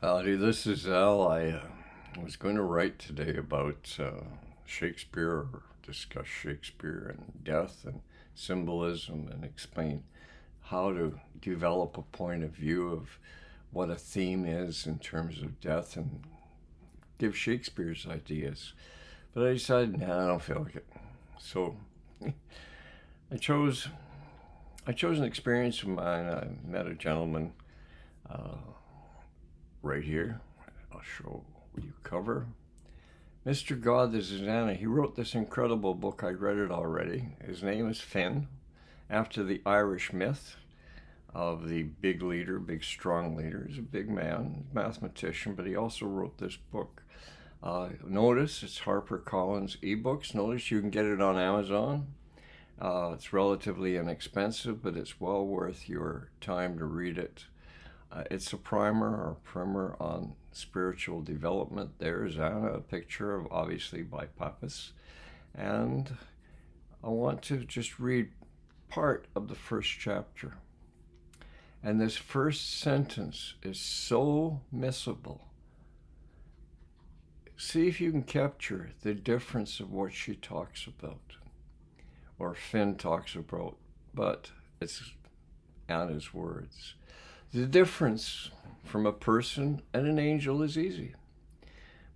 Howdy, this is Al. I was going to write today about Shakespeare, or discuss Shakespeare and death and symbolism, and explain how to develop a point of view of what a theme is in terms of death and give Shakespeare's ideas. But I decided, nah, I don't feel like it. So I chose I chose an experience of mine. I met a gentleman uh, right here. I'll show you cover. Mr. God, this is Anna. He wrote this incredible book. I read it already. His name is Fynn, after the Irish myth of the big leader, big strong leader. He's a big man, mathematician, but he also wrote this book. Notice it's HarperCollins ebooks. Notice you can get it on Amazon. It's relatively inexpensive, but it's well worth your time to read it. It's a primer on spiritual development. There's Anna, a picture of obviously by Pappas. And I want to just read part of the first chapter. And this first sentence is so missable. See if you can capture the difference of what she talks about, or Fynn talks about, but it's Anna's words. The difference from a person and an angel is easy.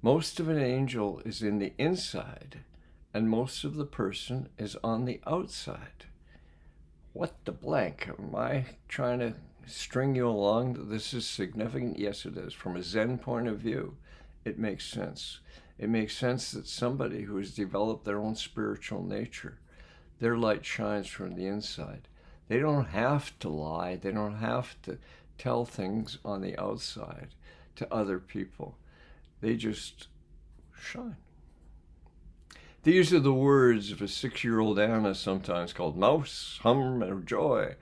Most of an angel is in the inside, and most of the person is on the outside. What the blank? Am I trying to string you along that this is significant? Yes, it is. From a Zen point of view, it makes sense. It makes sense that somebody who has developed their own spiritual nature, their light shines from the inside. They don't have to lie. They don't have to tell things on the outside to other people. They just shine. These are the words of a 6-year-old Anna, sometimes called Mouse, Hum, and Joy.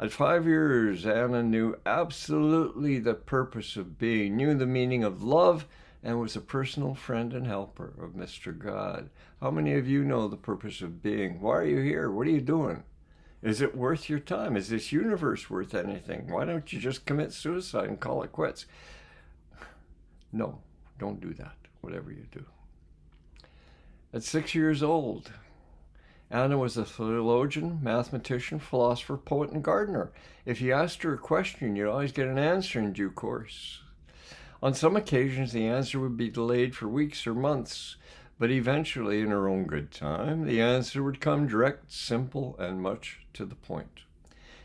At 5 years, Anna knew absolutely the purpose of being, knew the meaning of love, and was a personal friend and helper of Mr. God. How many of you know the purpose of being? Why are you here? What are you doing? Is it worth your time? Is this universe worth anything? Why don't you just commit suicide and call it quits? No, don't do that, whatever you do. At 6 years old, Anna was a theologian, mathematician, philosopher, poet, and gardener. If you asked her a question, you'd always get an answer in due course. On some occasions, the answer would be delayed for weeks or months, but eventually, in her own good time, the answer would come direct, simple, and much to the point.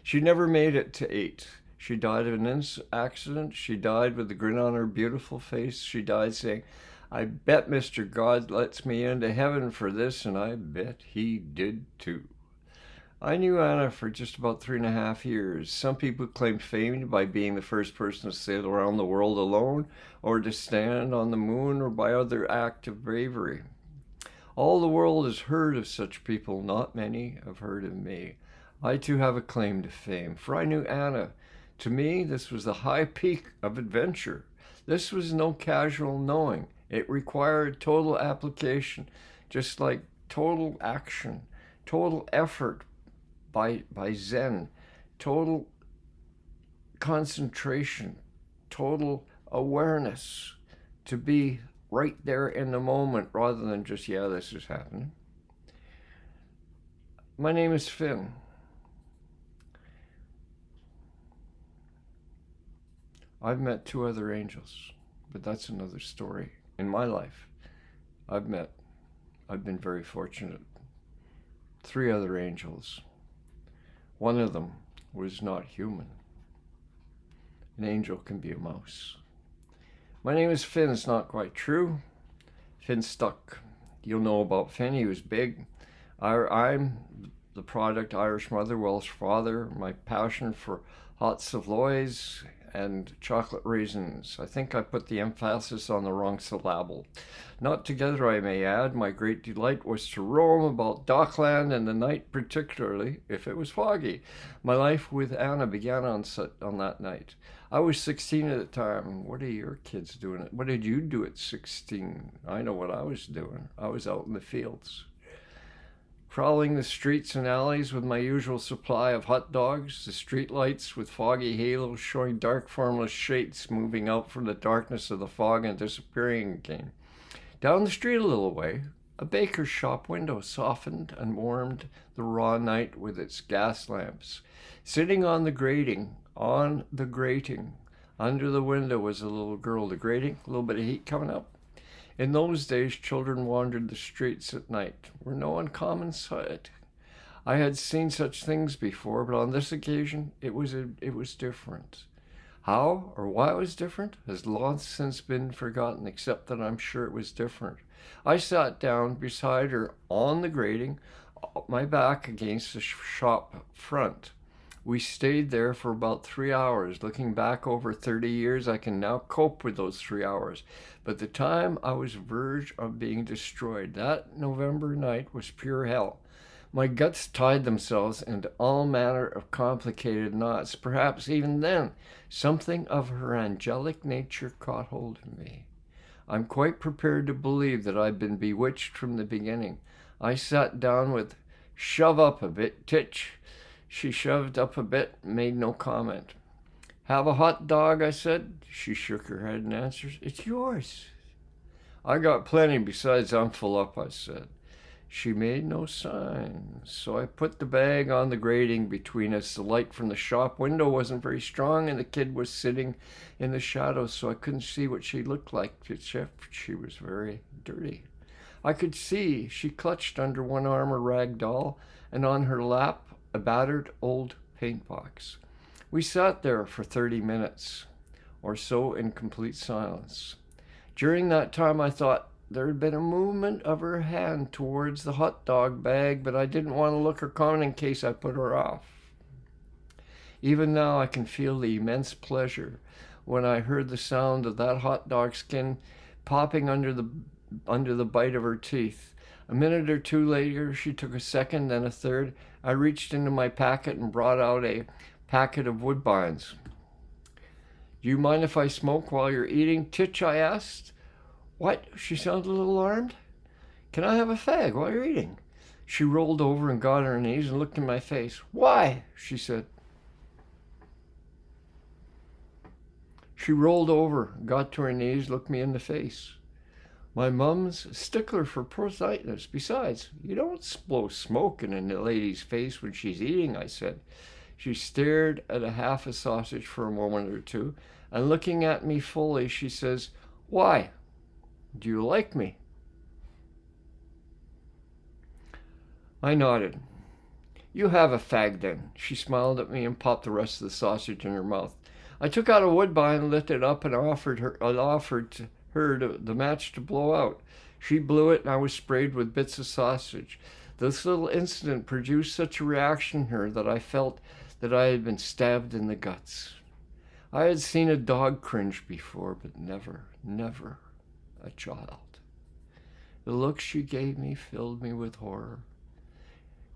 She never made it to 8. She died of an accident. She died with a grin on her beautiful face. She died saying, I bet Mr. God lets me into heaven for this, and I bet he did too. I knew Anna for just about 3.5 years. Some people claim fame by being the first person to sail around the world alone, or to stand on the moon, or by other act of bravery. All the world has heard of such people. Not many have heard of me. I too have a claim to fame, for I knew Anna. To me, this was the high peak of adventure. This was no casual knowing. It required total application, just like total action, total effort by Zen, total concentration, total awareness to be right there in the moment rather than just, yeah, this is happening. My name is Fynn. I've met 2 other angels, but that's another story. In my life, I've been very fortunate, 3 other angels. One of them was not human. An angel can be a mouse. My name is Fynn. It's not quite true. Fynn stuck. You'll know about Fynn. He was big. I'm the product, Irish mother, Welsh father. My passion for hot Savoys and chocolate raisins. I think I put the emphasis on the wrong syllable. Not together, I may add. My great delight was to roam about Dockland in the night, particularly if it was foggy. My life with Anna began on that night. I was 16 at the time. What are your kids doing? What did you do at 16? I know what I was doing. I was out in the fields. prowling the streets and alleys with my usual supply of hot dogs, the street lights with foggy halos showing dark formless shapes moving out from the darkness of the fog and disappearing again. Down the street a little way, a baker's shop window softened and warmed the raw night with its gas lamps. Sitting on the grating, under the window was a little girl. The grating, a little bit of heat coming up. In those days, children wandered the streets at night, were no uncommon sight. I had seen such things before, but on this occasion it was different. How or why it was different has long since been forgotten, except that I'm sure it was different. I sat down beside her on the grating, my back against the shop front. We stayed there for about 3 hours. Looking back over 30 years, I can now cope with those 3 hours. But the time I was verge of being destroyed, that November night, was pure hell. My guts tied themselves into all manner of complicated knots. Perhaps even then, something of her angelic nature caught hold of me. I'm quite prepared to believe that I'd been bewitched from the beginning. I sat down with, "Shove up a bit, Titch." She shoved up a bit, made no comment. "Have a hot dog?" I said. She shook her head and answered, "It's yours." "I got plenty, besides I'm full up," I said. She made no sign, so I put the bag on the grating between us. The light from the shop window wasn't very strong, and the kid was sitting in the shadows, so I couldn't see what she looked like, except she was very dirty. I could see she clutched under one arm a rag doll, and on her lap a battered old paint box. We sat there for 30 minutes or so in complete silence. During that time I thought there had been a movement of her hand towards the hot dog bag, but I didn't want to look or comment in case I put her off. Even now I can feel the immense pleasure when I heard the sound of that hot dog skin popping under the bite of her teeth. A minute or two later, she took a second, then a third. I reached into my packet and brought out a packet of Woodbines. "Do you mind if I smoke while you're eating, Titch?" I asked. "What?" She sounded a little alarmed. "Can I have a fag while you're eating?" She rolled over and got on her knees and looked in my face. "Why?" she said. She rolled over, got to her knees, looked me in the face. "My mum's a stickler for politeness. Besides, you don't blow smoke in a lady's face when she's eating," I said. She stared at half a sausage for a moment or two, and looking at me fully, she says, "Why? Do you like me?" I nodded. "You have a fag then." She smiled at me and popped the rest of the sausage in her mouth. I took out a Woodbine, lit it up, and offered her the match to blow out. She blew it, and I was sprayed with bits of sausage. This little incident produced such a reaction in her that I felt that I had been stabbed in the guts. I had seen a dog cringe before, but never a child. The look she gave me filled me with horror.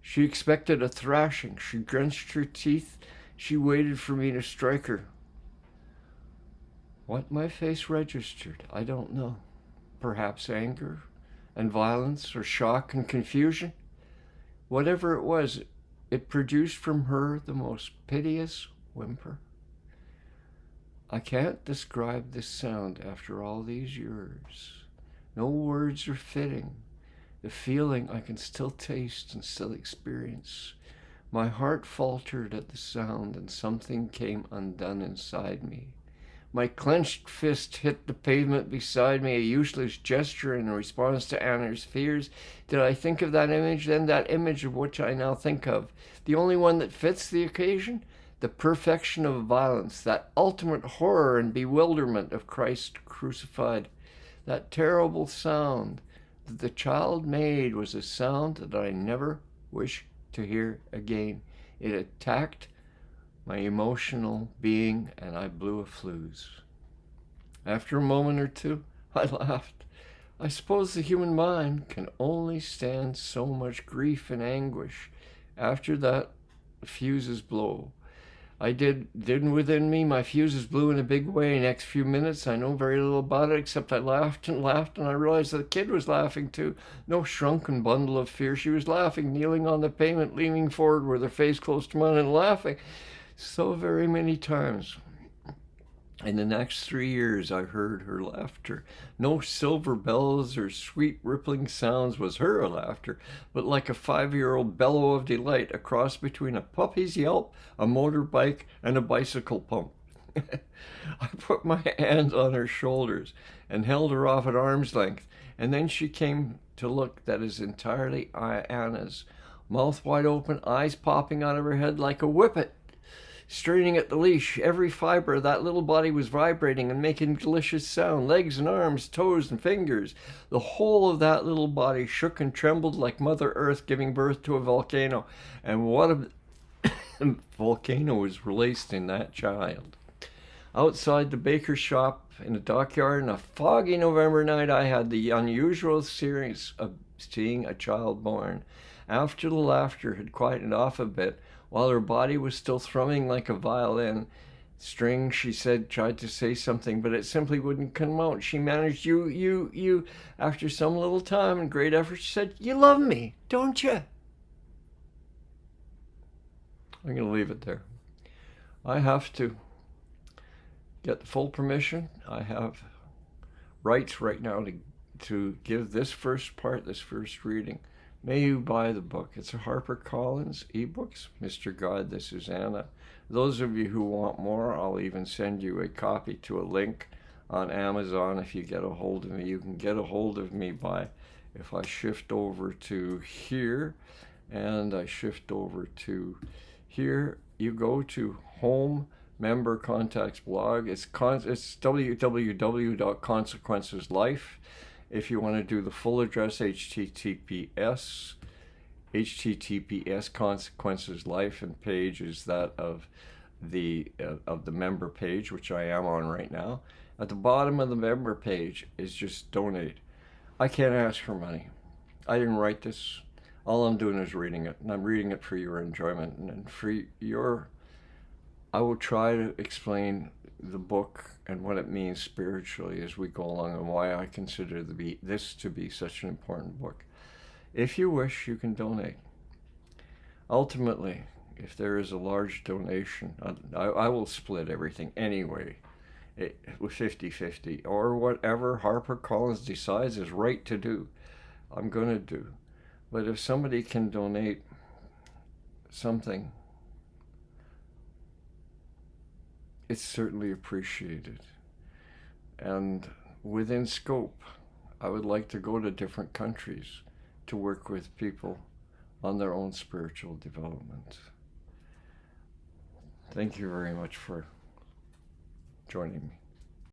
She expected a thrashing. She clenched her teeth. She waited for me to strike her. What my face registered, I don't know. Perhaps anger and violence, or shock and confusion. Whatever it was, it produced from her the most piteous whimper. I can't describe this sound after all these years. No words are fitting. The feeling I can still taste and still experience. My heart faltered at the sound, and something came undone inside me. My clenched fist hit the pavement beside me, a useless gesture in response to Anna's fears. Did I think of that image then? That image of which I now think of. The only one that fits the occasion? The perfection of violence, that ultimate horror and bewilderment of Christ crucified. That terrible sound that the child made was a sound that I never wish to hear again. It attacked my emotional being, and I blew a fuse. After a moment or two, I laughed. I suppose the human mind can only stand so much grief and anguish. After that, the fuses blow. I didn't within me. My fuses blew in a big way. Next few minutes, I know very little about it, except I laughed and laughed, and I realized the kid was laughing too. No shrunken bundle of fear. She was laughing, kneeling on the pavement, leaning forward with her face close to mine, and laughing so very many times. In the next 3 years, I heard her laughter. No silver bells or sweet rippling sounds was her laughter, but like a 5-year-old bellow of delight, a cross between a puppy's yelp, a motorbike, and a bicycle pump. I put my hands on her shoulders and held her off at arm's length, and then she came to look that is entirely Anna's, mouth wide open, eyes popping out of her head like a whippet. Straining at the leash, every fiber of that little body was vibrating and making delicious sound. Legs and arms, toes and fingers. The whole of that little body shook and trembled like Mother Earth giving birth to a volcano. And what a volcano was released in that child. Outside the baker's shop in a dockyard on a foggy November night, I had the unusual experience of seeing a child born. After the laughter had quieted off a bit, while her body was still thrumming like a violin string, she tried to say something, but it simply wouldn't come out. She managed, you. After some little time and great effort, she said, "You love me, don't you?" I'm going to leave it there. I have to get the full permission. I have rights right now to give this first reading. May you buy the book. It's a HarperCollins ebooks. Mr. God, this is Anna. Those of you who want more, I'll even send you a copy to a link on Amazon. If you get a hold of me, you can get a hold of me by, if I shift over to here, and I shift over to here, you go to Home Member Contacts blog. It's www.consequenceslife. If you want to do the full address, https Consequences Life, and page is that of the member page, which I am on right now. At the bottom of the member page is just donate. I can't ask for money. I didn't write this. All I'm doing is reading it, and I'm reading it for your enjoyment and for your. I will try to explain the book and what it means spiritually as we go along, and why I consider this to be such an important book. If you wish, you can donate. Ultimately, if there is a large donation, I will split everything anyway, with 50-50, or whatever HarperCollins decides is right to do, I'm going to do. But if somebody can donate something, it's certainly appreciated. And within scope, I would like to go to different countries to work with people on their own spiritual development. Thank you very much for joining me.